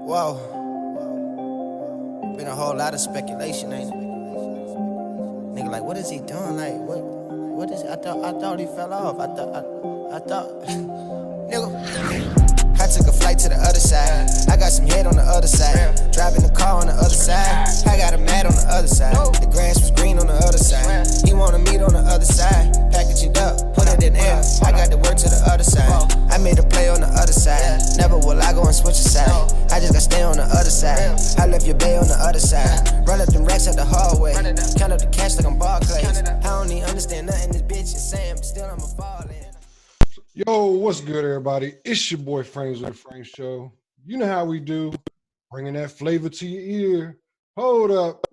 Whoa, been a whole lot of speculation, ain't it? Nigga, like, what is he doing? Like, what is? I thought he fell off. I thought, nigga. I took a flight to the other side. I got some head on the other side. Driving the car on the other side. I got a mat on the other side. The grass was green on the other side. He wanna meet on the other side. Package it up, put it in air. I got the word to the other side. I made a play on the other side. Never will I go and switch a side. I just got stay on the other side. I left your bay on the other side. Run up them racks out the hallway. Count up the cash like I'm Barclays. I don't even understand nothing this bitch is saying, but still I'ma fall in. Yo, what's good, everybody? It's your boy FrameZ with the Frame Show. You know how we do, bringing that flavor to your ear. Hold up.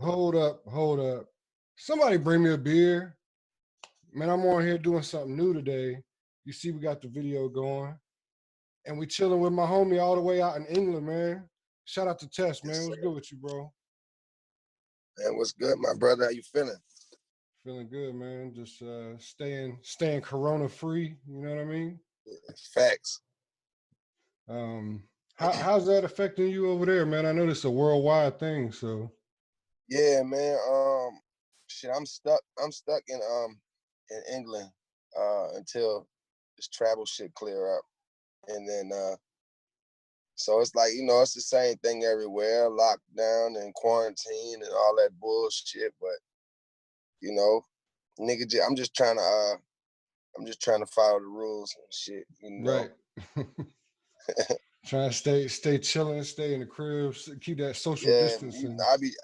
Somebody bring me a beer. Man, I'm on here doing something new today. You see we got the video going. And we chilling with my homie all the way out in England, man. Shout out to Tess, man. What's good with you, bro? Man, what's good, my brother? How you feeling? Feeling good, man. Just staying corona free. You know what I mean? Facts. How's that affecting you over there, man? I know this is a worldwide thing, so. Yeah, man. Shit, I'm stuck in England until this travel shit clear up, and then so it's like, you know, it's the same thing everywhere, lockdown and quarantine and all that bullshit. But you know, nigga, I'm just trying to follow the rules and shit. You know. Right. Trying to stay chilling, stay in the crib, keep that social distancing.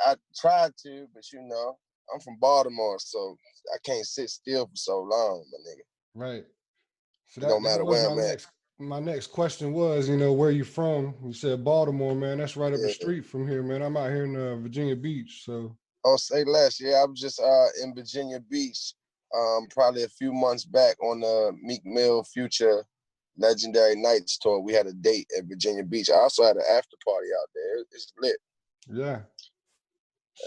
I tried to, but you know, I'm from Baltimore, so I can't sit still for so long, my nigga. Right. So It don't matter where I'm at. My next question was, you know, where you from? You said Baltimore, man. That's right up the Yeah. street from here, man. I'm out here in Virginia Beach, so. Oh, say less. Yeah, I was just in Virginia Beach, probably a few months back on the Meek Mill Future Legendary Nights tour. We had a date at Virginia Beach. I also had an after party out there. It's lit. Yeah.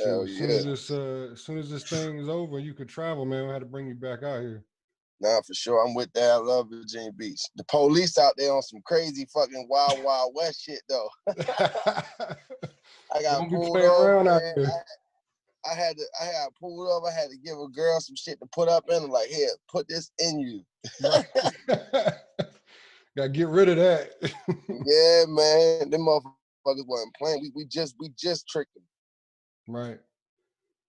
Hell As soon as this thing is over, you could travel, man. We had to bring you back out here. Nah, for sure. I'm with that. I love Virginia Beach. The police out there on some crazy fucking wild, wild west shit, though. I got pulled over, man. I had pulled over. I had to give a girl some shit to put up in. I'm like, here, put this in you. Gotta get rid of that. Yeah, man. Them motherfuckers wasn't playing. We just tricked them. Right.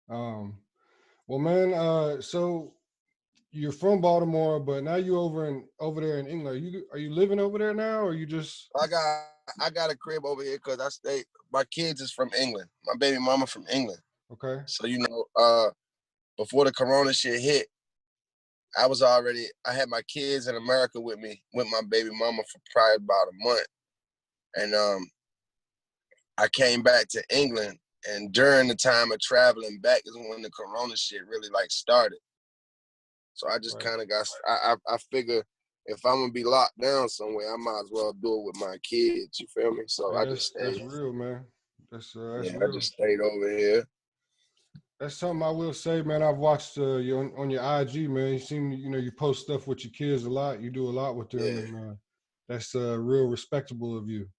Well, man, so you're from Baltimore, but now you over there in England. Are you living over there now, or you just? I got a crib over here because my kids is from England. My baby mama from England. Okay. So you know, before the corona shit hit, I had my kids in America with me, with my baby mama for probably about a month. And I came back to England, and during the time of traveling back is when the corona shit really like started. So I just kind of I figure if I'm gonna be locked down somewhere, I might as well do it with my kids. You feel me? So I just stayed. That's real, man. That's real. I just stayed over here. That's something I will say, man. I've watched you on your IG, man. You post stuff with your kids a lot. You do a lot with them, and that's real respectable of you.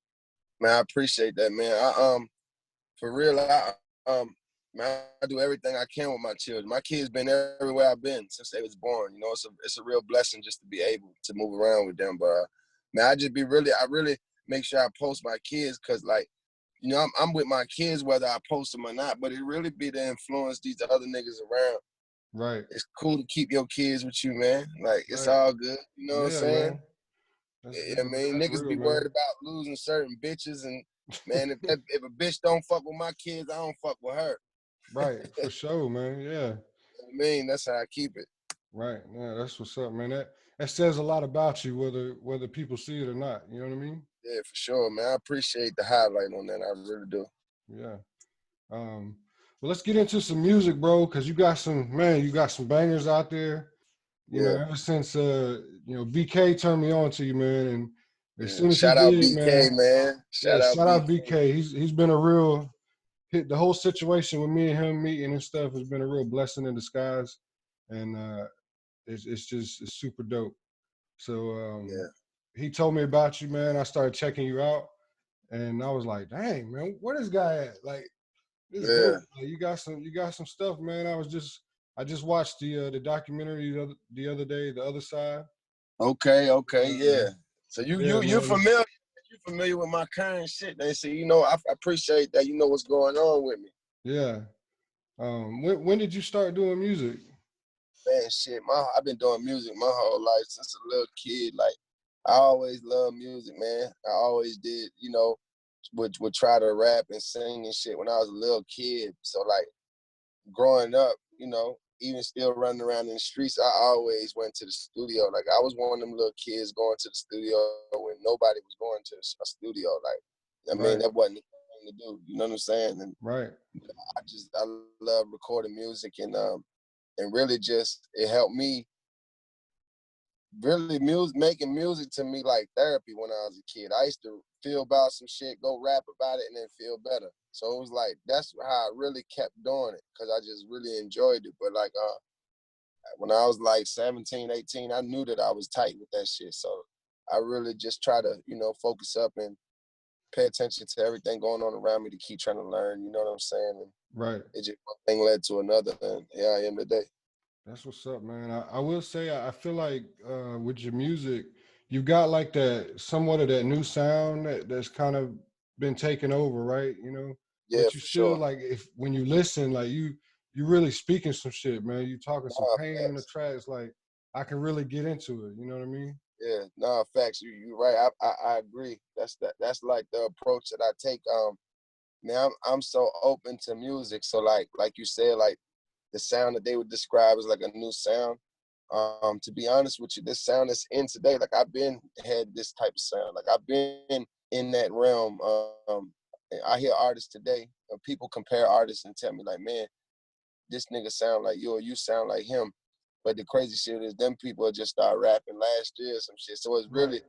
Man, I appreciate that, man. For real, man, I do everything I can with my children. My kids been everywhere I've been since they was born. You know, it's a real blessing just to be able to move around with them. But man, I really make sure I post my kids because, like, you know, I'm with my kids whether I post them or not. But it really be to influence these other niggas around. Right. It's cool to keep your kids with you, man. Like, it's all good. You know what I'm saying? Yeah, man. Niggas real, be man. worried about losing certain bitches, and man, if a bitch don't fuck with my kids, I don't fuck with her. Right, for sure, man. Yeah. You know what I mean, that's how I keep it. Right. Yeah, that's what's up, man. That says a lot about you, whether people see it or not. You know what I mean? Yeah, for sure, man. I appreciate the highlight on that. I really do. Yeah. Well, let's get into some music, bro, because you got some bangers out there. You know, ever since BK turned me on to you, man, and as soon as shout he out did, BK, man. Shout out BK. He's been a real hit. The whole situation with me and him meeting and stuff has been a real blessing in disguise, and it's super dope. So he told me about you, man. I started checking you out, and I was like, dang, man, where this guy at? Like, this Yeah. dope. Like, you got some stuff, man. I just watched the documentary the other day, The Other Side. Okay, yeah. So Yeah, you man. familiar? You familiar with my current shit? They say, I appreciate that. You know what's going on with me. Yeah. When did you start doing music? Man, shit, I've been doing music my whole life since a little kid. Like, I always loved music, man. I always did, would try to rap and sing and shit when I was a little kid. So like growing up, even still running around in the streets, I always went to the studio. Like I was one of them little kids going to the studio when nobody was going to a studio. Like, I mean, Right. that wasn't the thing to do. You know what I'm saying? And Right. I love recording music and really just it helped me really making music to me like therapy when I was a kid. I used to feel about some shit, go rap about it, and then feel better. So it was like that's how I really kept doing it because I just really enjoyed it. But like when I was like 17, 18, I knew that I was tight with that shit. So I really just try to, focus up and pay attention to everything going on around me to keep trying to learn. You know what I'm saying? And Right. it just one thing led to another, and here I am today. That's what's up, man. I will say I feel like with your music, you've got like that somewhat of that new sound that's kind of been taken over, right? You know, Yeah, but you for still sure. like if when you listen, like you really speaking some shit, man. You talking some Nah, pain in the facts. tracks, like I can really get into it. You know what I mean? Yeah, nah, facts. You right. I agree. That's like the approach that I take. Man, I'm so open to music. So like you said, like the sound that they would describe as like a new sound. To be honest with you, this sound that's in today, like I've been had this type of sound. Like I've been in that realm. I hear artists today, people compare artists and tell me like, man, this nigga sound like you or you sound like him. But the crazy shit is them people just start rapping last year or some shit. So it's Right. really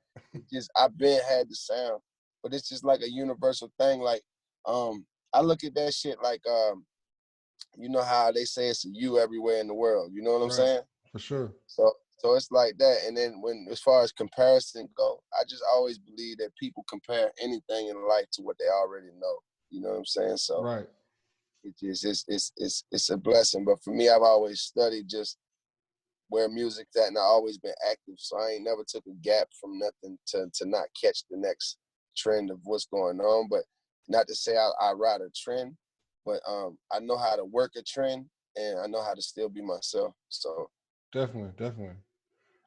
just I've been had the sound. But it's just like a universal thing. Like I look at that shit like you know how they say it's a you everywhere in the world. You know what I'm Right. saying? For sure. So it's like that. And then when as far as comparison go, I just always believe that people compare anything in life to what they already know. You know what I'm saying? So Right. it's a blessing. But for me, I've always studied just where music's at, and I always been active. So I ain't never took a gap from nothing to not catch the next trend of what's going on. But not to say I ride a trend, but I know how to work a trend, and I know how to still be myself. So Definitely. Definitely.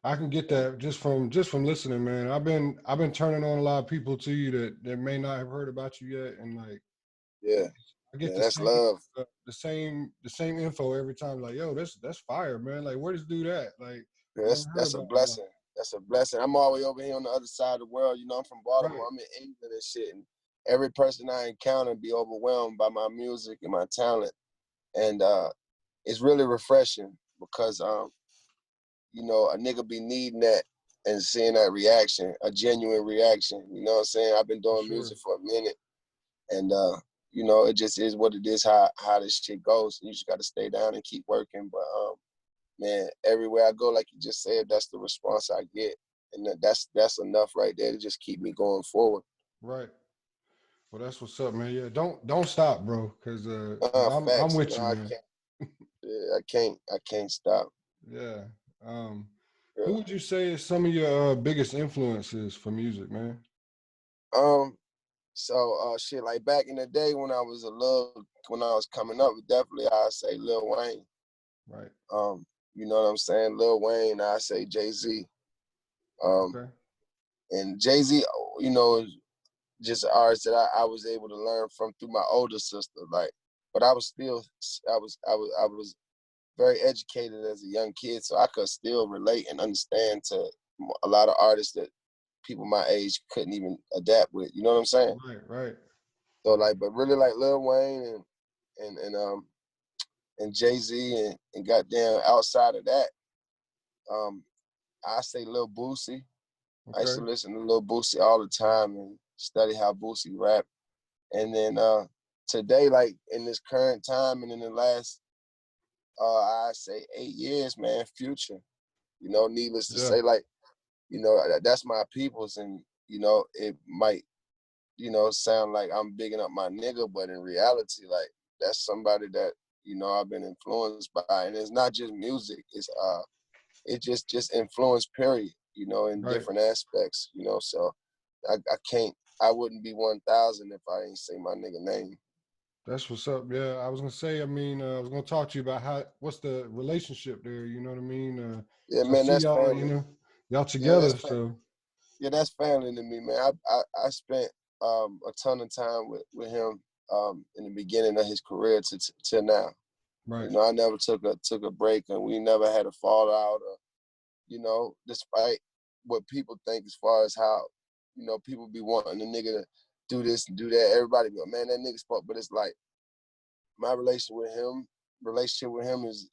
I can get yeah, that just from listening, man. I've been turning on a lot of people to you that may not have heard about you yet, and like yeah, I get man, that's love. the same info every time. Like, yo, that's fire, man. Like, where does dude at? Like, Yeah, I never heard that's a about him. blessing. That's a blessing. I'm all the way over here on the other side of the world. I'm from Right, Baltimore. I'm in England and shit. And every person I encounter be overwhelmed by my music and my talent. And it's really refreshing because a nigga be needing that and seeing that reaction, a genuine reaction. You know what I'm saying? I've been for doing sure. music for a minute, and it just is what it is. How this shit goes. You just got to stay down and keep working. But man, everywhere I go, like you just said, that's the response I get, and that's enough right there to just keep me going forward. Right. Well, that's what's up, man. Yeah, don't stop, bro, cause I'm Facts. with No, you, I man. can't. Yeah, I can't stop. Yeah. Um, who Yeah. would you say is some of your biggest influences for music, man? Um. So shit, like back in the day when I was coming up, definitely I'd say Lil Wayne. Right. You know what I'm saying? Lil Wayne, I say Jay-Z. Um, Okay. and Jay-Z, is just an artist that I was able to learn from through my older sister. Like, but I was still, I was very educated as a young kid, so I could still relate and understand to a lot of artists that people my age couldn't even adapt with. You know what I'm saying? Right. Right. So like, but really like Lil Wayne and Jay Z and goddamn outside of that, um, I say Lil Boosie. I used to Okay. listen to Lil Boosie all the time and study how Boosie rap. And then today, like in this current time and in the last, I say 8 years, man, Future. Needless to Yeah. say, like, that's my people's, and it might you know, sound like I'm bigging up my nigga, but in reality, like that's somebody that, you know, I've been influenced by. And it's not just music, it's just influence, period, you know, in Right. different aspects, you know. So I wouldn't be 1,000 if I ain't say my nigga name. That's what's up. Yeah, I was gonna say. I mean, I was gonna talk to you about what's the relationship there. You know what I mean? Yeah, So I man, see that's y'all. family. Y'all Yeah, together. So yeah, that's family to me, man. I spent a ton of time with him in the beginning of his career to now. right, You know, I never took a break, and we never had a fallout, or, you know, despite what people think as far as how, you know, people be wanting a nigga to do this and do that. Everybody go, man, that nigga's fuck. But it's like my relationship with him is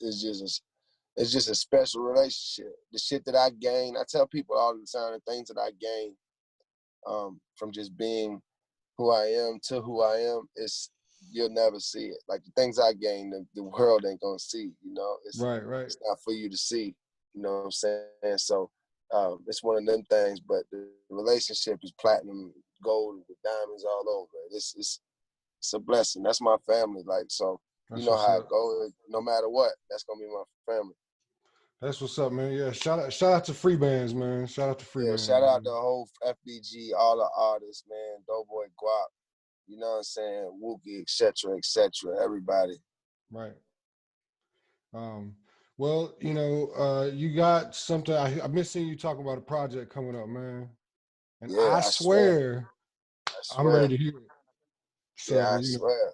just a special relationship. The shit that I gain, I tell people all the time, the things that I gain from just being who I am to who I am, is you'll never see it. Like the things I gain, the world ain't gonna see. You know, right. it's not for you to see. You know what I'm saying? So it's one of them things. But the relationship is platinum, gold, with diamonds all over. It's a blessing. That's my family. Like, so you That's know what's how it up. goes. No matter what, that's gonna be my family. That's what's up, man. Yeah, shout out to free bands, man. Shout out to free Yeah, bands, shout out man. the whole FBG, all the artists, man. Doughboy Guap, you know what I'm saying? Wookie, etc., everybody. Right. Um. Well, you got something. I've been seeing you talking about a project coming up, man. And Yeah, I I swear. swear, I I'm ready swear. to hear it. Yeah, So, I swear.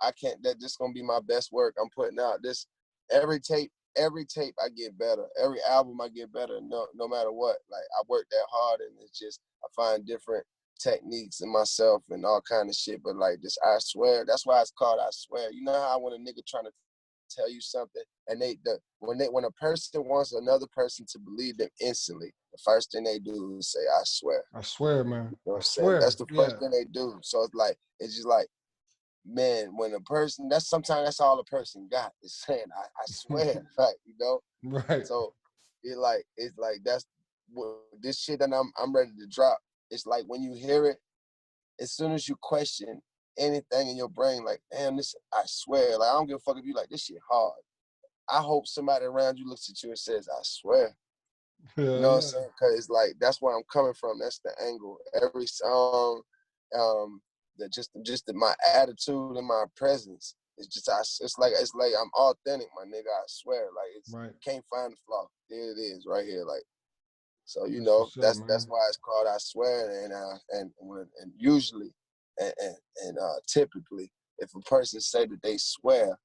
I can't, that this gonna be my best work I'm putting out. This every tape I get better. Every album I get better, no matter what. Like I work that hard, and it's just I find different techniques in myself and all kind of shit. But like this, I swear, that's why it's called I swear. You know how when a nigga trying to tell you something, and when a person wants another person to believe them instantly, the first thing they do is say, I swear. I swear, man. You know what I I'm saying? That's swear. the first Yeah. thing they do. So it's just like, man, when a person, sometimes all a person got is saying, I swear, like, you know? Right. So it's like that's what this shit that I'm ready to drop. It's like when you hear it, as soon as you question anything in your brain, like, damn, this, I swear, like, I don't give a fuck if you like this shit hard. I hope somebody around you looks at you and says, I swear. You Yeah, know what I'm yeah. saying? Because it's like, that's where I'm coming from. That's the angle. Every song, that my attitude and my presence. It's like I'm authentic, my nigga. I swear. Like Right. can't find the flaw. There it is, right here. Like, so you That's know, what's up, that's man. why it's called I swear. And usually and typically, if a person say that they swear,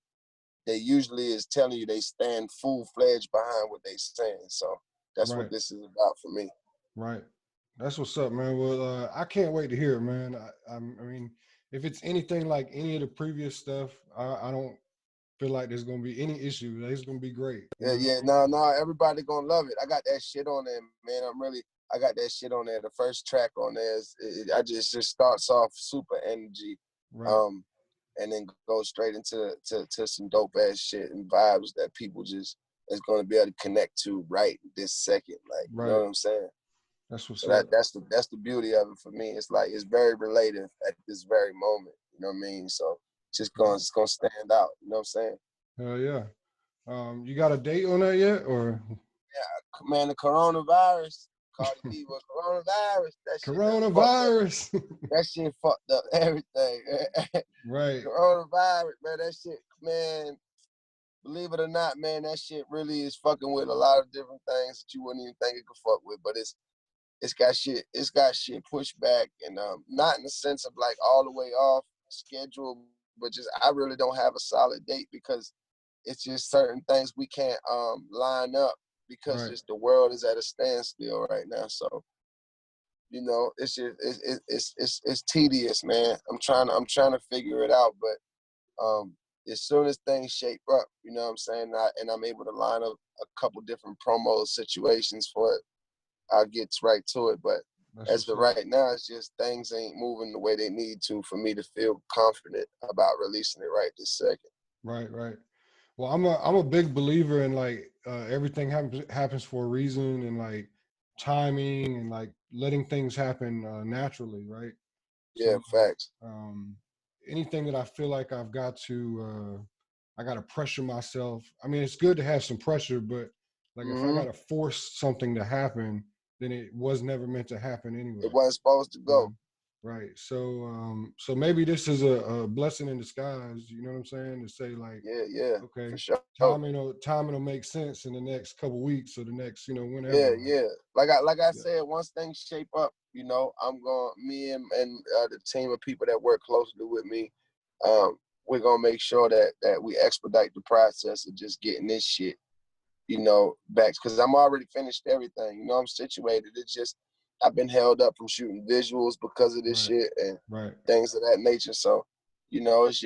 they usually is telling you they stand full-fledged behind what they saying. So that's what Right. this is about for me. Right. That's what's up, man. Well, I can't wait to hear it, man. I mean, if it's anything like any of the previous stuff, I don't feel like there's gonna be any issue. It's gonna be great, you Yeah, know. yeah, no, everybody gonna love it. I got that shit on there, man. I got that shit on there. The first track on there just starts off super energy, Right. um, and then goes straight into to some dope ass shit and vibes that people just is gonna be able to connect to right this second. Like, you know Right. what I'm saying? That's what's So up. that's the beauty of it for me. It's like it's very relative at this very moment. You know what I mean? So it's gonna stand out. You know what I'm saying? Hell yeah. You got a date on that yet, or Man, the coronavirus, Cardi B was coronavirus. That shit done fucked up. coronavirus? That shit fucked up everything. Right. Coronavirus, man, that shit, man, believe it or not, man, that shit really is fucking with a lot of different things that you wouldn't even think it could fuck with. But it's got shit pushed back, and not in the sense of like all the way off schedule, but just I really don't have a solid date because it's just certain things we can't line up because Right. just the world is at a standstill right now. So you know, it's just it's tedious, man. I'm trying to figure it out, but as soon as things shape up, you know what I'm saying, and I'm able to line up a couple different promo situations for it, I'll get right to it. But That's as what's of up. right now, it's just things ain't moving the way they need to for me to feel confident about releasing it right this second. Right. Right. Well, I'm a big believer in like everything happens for a reason, and like timing and like letting things happen naturally, right? Yeah, So facts. anything that I feel like I got to pressure myself. I mean, it's good to have some pressure, but like if I got to force something to happen, then it was never meant to happen anyway. It wasn't supposed to You know? go. Right. So maybe this is a blessing in disguise. You know what I'm saying? To say like, Yeah, okay, for sure. timing will make sense in the next couple weeks or the next, whenever. Yeah. Like I Yeah. said, once things shape up, me and the team of people that work closely with me, we're gonna make sure that we expedite the process of just getting this shit, back, because I'm already finished everything. I'm situated. It's just I've been held up from shooting visuals because of this shit and things of that nature. So, it's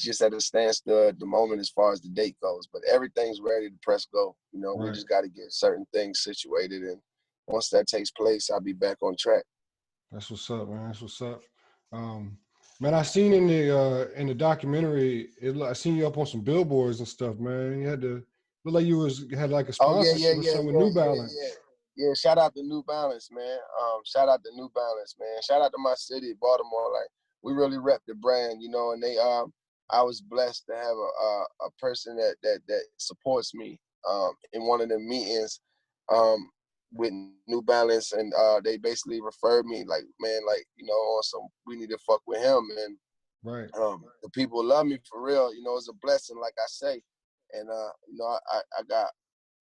just at a standstill at the moment as far as the date goes. But everything's ready to press go. We just got to get certain things situated, and once that takes place, I'll be back on track. That's what's up, man. That's what's up. Man, I seen in the documentary, I seen you up on some billboards and stuff, man. You had to look like had like a Oh yeah, sponsorship or something with New Balance. Yeah. Shout out to New Balance, man. Shout out to New Balance, man. Shout out to my city, Baltimore. Like, we really rep the brand, and they I was blessed to have a person that supports me in one of the meetings with New Balance, and they basically referred me like, man, like, on some, we need to fuck with him, and the people love me for real. It's a blessing, like I say, and I got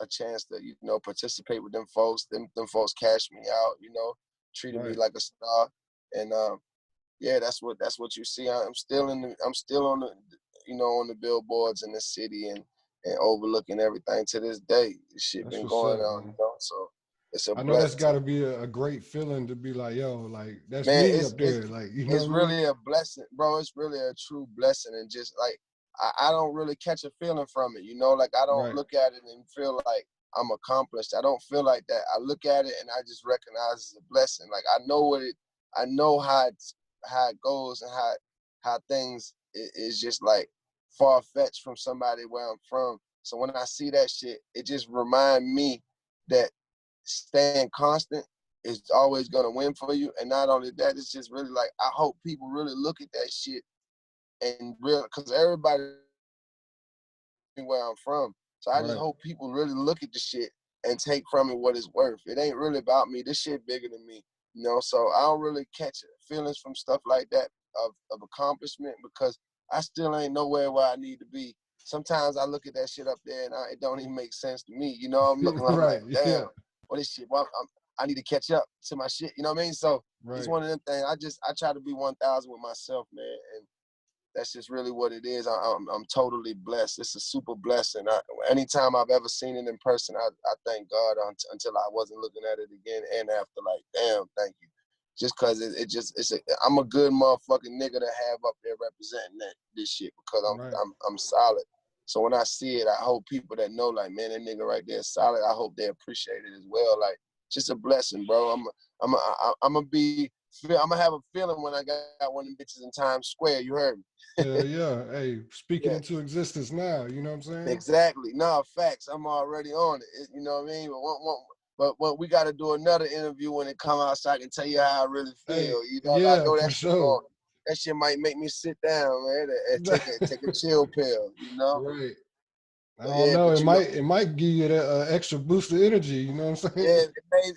a chance to participate with them folks. Them folks cashed me out, treated me like a star, and yeah, that's what you see. I'm still on the on the billboards in the city and overlooking everything to this day. This shit That's been what's going up, on, man. so it's a I know that's blessing. got to be a great feeling to be like, yo, like that's Man, me up there, like it's what I mean? really a blessing, bro. It's really a true blessing, and just like I don't really catch a feeling from it, like I don't look at it and feel like I'm accomplished. I don't feel like that. I look at it and I just recognize it's a blessing. Like, I know how it goes, and how things is just like far fetched from somebody where I'm from. So when I see that shit, it just remind me that staying constant is always gonna win for you. And not only that, it's just really like, I hope people really look at that shit and real, because everybody where I'm from. So I just hope people really look at the shit and take from it what it's worth. It ain't really about me. This shit bigger than me, So I don't really catch feelings from stuff like that of accomplishment, because I still ain't nowhere where I need to be. Sometimes I look at that shit up there and it don't even make sense to me. I'm looking, I'm like, damn, what is shit? Well, I need to catch up to my shit. You know what I mean? So it's one of them things. I try to be 1,000 with myself, man, and that's just really what it is. I'm totally blessed. It's a super blessing. Anytime I've ever seen it in person, I thank God until I wasn't looking at it again and after. Like, damn, thank you. Just because I'm a good motherfucking nigga to have up there representing this shit, because I'm solid. So when I see it, I hope people that know, like, man, that nigga right there is solid. I hope they appreciate it as well. Like, just a blessing, bro. I'm gonna have a feeling when I got one of them bitches in Times Square. You heard me. Yeah. Hey, speaking into existence now. You know what I'm saying? Exactly. No, facts. I'm already on it. You know what I mean? But we got to do another interview when it come out, so I can tell you how I really feel. I know that shit that shit might make me sit down, man, and take a chill pill. Right. I But don't yeah, know. but It might give you that extra boost of energy. You know what I'm saying? yeah,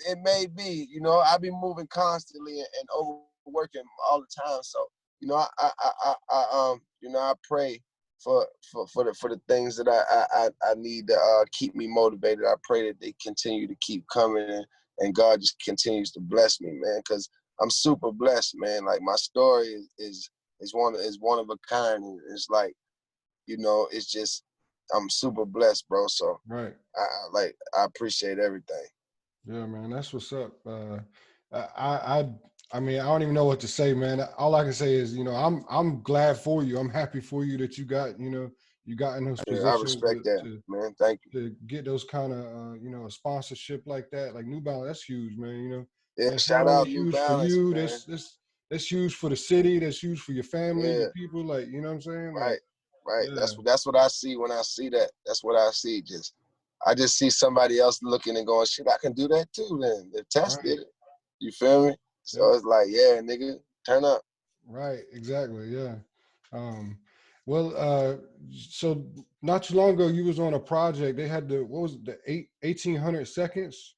it may be. I be moving constantly and overworking all the time. So I pray for the things that I need to keep me motivated. I pray that they continue to keep coming, and God just continues to bless me, man, because I'm super blessed, man. Like, my story is one of a kind. And it's like, it's just, I'm super blessed, bro. So I appreciate everything. Yeah, man, that's what's up. I mean, I don't even know what to say, man. All I can say is, I'm glad for you. I'm happy for you that you got in those I positions respect that, man. Thank you. to get those kind of, a sponsorship like that, like New Balance. That's huge, man. Yeah, And it's not shout only out New huge for Balance, you. man. That's huge for the city. That's huge for your family, Yeah, your people. Like, you know what I'm saying? right. Yeah. That's what I see when I see that. That's what I see. I just see somebody else looking and going, shit, I can do that too. Then if Tess did it, you feel me? So it's like, yeah, nigga, turn up. Right, exactly, yeah. Um, so not too long ago, you was on a project. They had what was it, the 1800 seconds?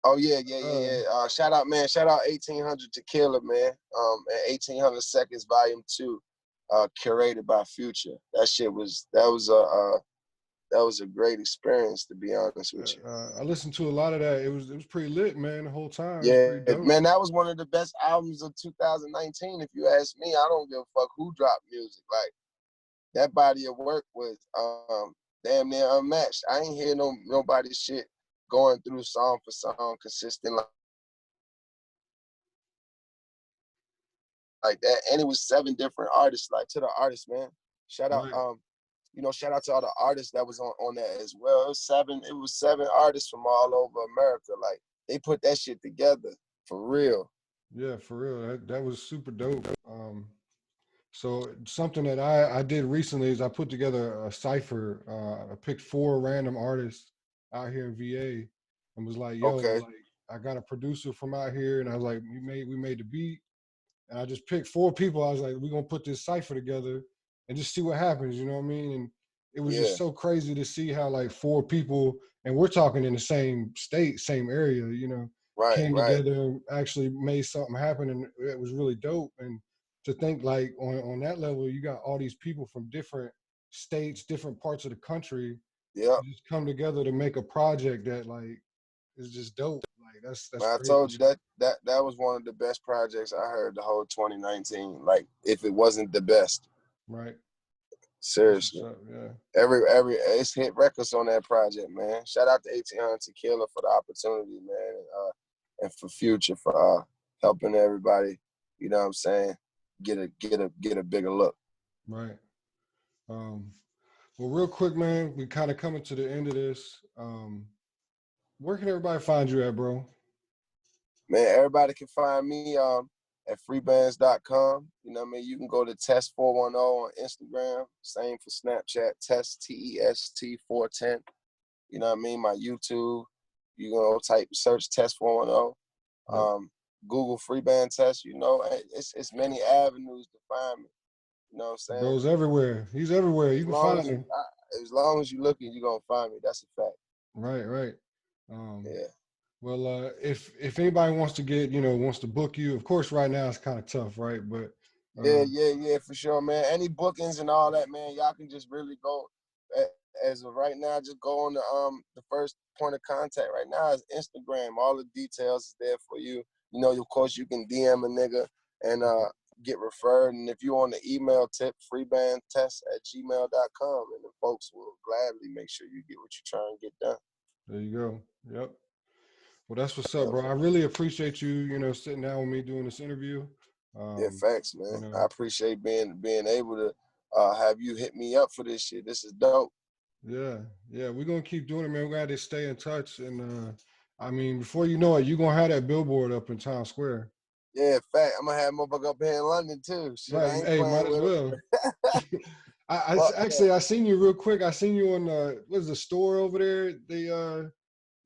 Oh yeah, yeah, yeah, Uh, yeah. Shout out, man. Shout out 1800 Tequila, man. And 1800 Seconds Volume 2, curated by Future. That was a great experience, to be honest with you. I listened to a lot of that. It was pretty lit, man. The whole time, it was Yeah, pretty dope. man, that was one of the best albums of 2019. If you ask me, I don't give a fuck who dropped music. Like that body of work was damn near unmatched. I ain't hear nobody's shit going through song for song consistent like that. And it was 7 different artists. Like, to the artists, man. Shout out, Right. shout out to all the artists that was on that as well. It was seven artists from all over America. Like, they put that shit together for real. Yeah, for real. That was super dope. So something that I did recently is I put together a cipher. I picked 4 random artists out here in VA and was like, yo, Okay. like I got a producer from out here, and I was like, we made the beat, and I just picked 4 people. I was like, we're gonna put this cipher together and just see what happens, you know what I mean? And it was Yeah. just so crazy to see how like 4 people, and we're talking in the same state, same area, Right, came right. together and actually made something happen, and it was really dope. And to think like on that level, you got all these people from different states, different parts of the country, Yep. just come together to make a project that like is just dope. Like that's Man, I crazy. told you that was one of the best projects I heard the whole 2019. Like, if it wasn't the best. Right. That's what's Seriously. up. Yeah. Every it's hit records on that project, man. Shout out to 1800 Tequila for the opportunity, man, and for Future for helping everybody. You know what I'm saying? Get a bigger look. Right. Well, real quick, man, we kind of coming to the end of this. Where can everybody find you at, bro? Man, everybody can find me at freebands.com. You know what I mean? You can go to Test410 on Instagram. Same for Snapchat, Test TEST410. You know what I mean? My YouTube. You go search Test410. Yep. Google free band test, it's many avenues to find me. You know what I'm saying? Bro's everywhere. He's everywhere. You As can long find as him. as long as you're looking, you're gonna find me. That's a fact. Right, right. Um, Yeah. well, if anybody wants to wants to book you, of course, right now it's kind of tough, right? But Yeah, for sure, man. Any bookings and all that, man, y'all can just really go as of right now, just go on the first point of contact right now is Instagram. All the details is there for you. You know, of course you can DM a nigga and get referred. And if you on the email tip, freebandtest@gmail.com, and the folks will gladly make sure you get what you're trying to get done. there you go. Yep. Well, that's what's up, Yep. bro. I really appreciate you, sitting down with me doing this interview. Yeah, facts, man. I appreciate being able to have you hit me up for this shit. This is dope. Yeah, we're gonna keep doing it, man. We gotta stay in touch, and I mean, before you know it, you're gonna have that billboard up in Times Square. Yeah, fact. I'm gonna have motherfucker up here in London too. Shit, Right? I ain't Hey, might playing as with well. him. Fuck Actually, that. I seen you real quick. I seen you on what's the store over there?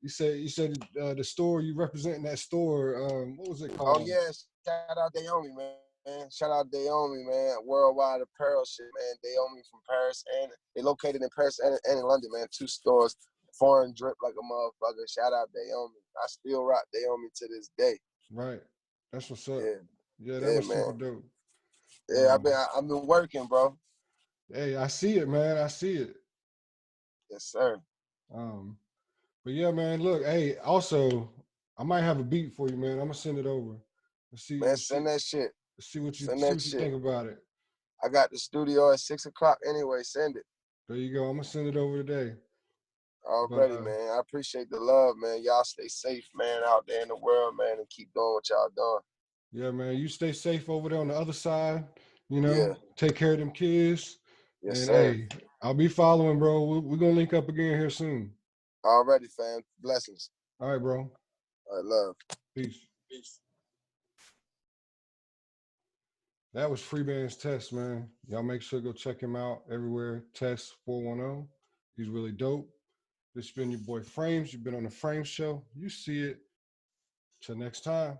You said the store you representing that store. What was it Oh called? yeah, shout out Dayomi, man. Shout out Dayomi, man. Worldwide apparel shit, man. Dayomi from Paris, and they located in Paris and in London, man. 2 stores. Foreign drip like a motherfucker. Shout out Dayomi. I still rock Dayomi to this day. Right. That's what's up. Yeah, Yeah, that yeah, was super man. dope. Yeah, I've been working, bro. Hey, I see it, man. I see it. Yes, sir. Um, but yeah, man. Look, hey. Also, I might have a beat for you, man. I'm gonna send it over. Let's see. Man, send that shit. See what you Send that shit. think about it. I got the studio at 6 o'clock anyway. Send it. There you go. I'm gonna send it over today. But Already, man. I appreciate the love, man. Y'all stay safe, man, out there in the world, man, and keep doing what y'all doing. yeah, man, you stay safe over there on the other side. Yeah. Take care of them kids. Yes, And sir. hey, I'll be following, bro. We're gonna link up again here soon. Already, fam. Blessings. All right, bro. All right, love. Peace. Peace. That was Freebands Test, man. Y'all make sure to go check him out everywhere. Test 410. He's really dope. This has been your boy Frames. You've been on the Frame Show. You see it. Till next time.